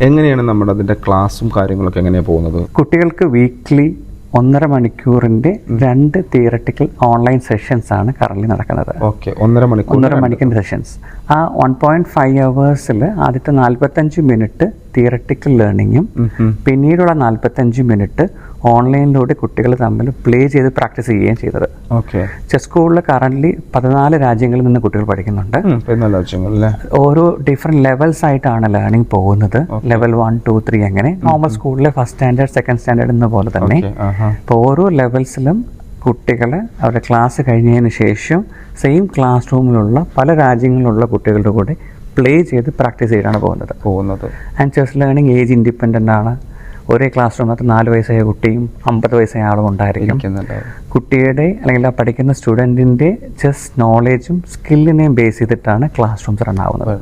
എങ്ങനെയാണ് നമ്മുടെ അതിൻ്റെ ക്ലാസ്സും കാര്യങ്ങളൊക്കെ എങ്ങനെയാണ് പോകുന്നത്? കുട്ടികൾക്ക് വീക്ക്ലി 1.5 മണിക്കൂറിൻ്റെ 2 തിയററ്റിക്കൽ ഓൺലൈൻ സെഷൻസ് ആണ് കറന്റ് നടക്കുന്നത്. ഓക്കെ, 1.5 മണിക്കൂറിൻ്റെ സെഷൻസ്. ആ 1.5 അവേഴ്സിൽ ആദ്യത്തെ 45 മിനിറ്റ് തിയററ്റിക്കൽ ലേണിങ്ങും പിന്നീടുള്ള 45 മിനിറ്റ് ഓൺലൈനിലൂടെ കുട്ടികൾ തമ്മിൽ പ്ലേ ചെയ്ത് പ്രാക്ടീസ് ചെയ്യുകയും ചെയ്തത്. ഓക്കെ. ചെസ് സ്കൂളിൽ കറന്റ് 14 രാജ്യങ്ങളിൽ നിന്ന് കുട്ടികൾ പഠിക്കുന്നുണ്ട്. ഓരോ ഡിഫറെന്റ് ലെവൽസ് ആയിട്ടാണ് ലേണിംഗ് പോകുന്നത്. ലെവൽ 1, 2, 3 അങ്ങനെ. നോർമൽ സ്കൂളിലെ ഫസ്റ്റ് സ്റ്റാൻഡേർഡ്, സെക്കൻഡ് സ്റ്റാൻഡേർഡ് എന്ന പോലെ തന്നെ ഇപ്പോൾ ഓരോ ലെവൽസിലും കുട്ടികൾ അവരുടെ ക്ലാസ് കഴിഞ്ഞതിന് ശേഷം സെയിം ക്ലാസ് റൂമിലുള്ള പല രാജ്യങ്ങളിലുള്ള കുട്ടികളുടെ കൂടെ പ്ലേ ചെയ്ത് പ്രാക്ടീസ് ചെയ്താണ് പോകുന്നത്. And chess learning age independent ആണ്. ഒരേ ക്ലാസ് റൂമിനകത്ത് 4 വയസ്സായ കുട്ടിയും 50 വയസ്സായ ആളും ഉണ്ടായിരിക്കും. കുട്ടിയുടെ അല്ലെങ്കിൽ ആ പഠിക്കുന്ന സ്റ്റുഡൻറ്റിൻ്റെ ചെസ് നോളേജും സ്കില്ലിനെയും ബേസ് ചെയ്തിട്ടാണ് ക്ലാസ് റൂംസ് റൺ ആവുന്നത്.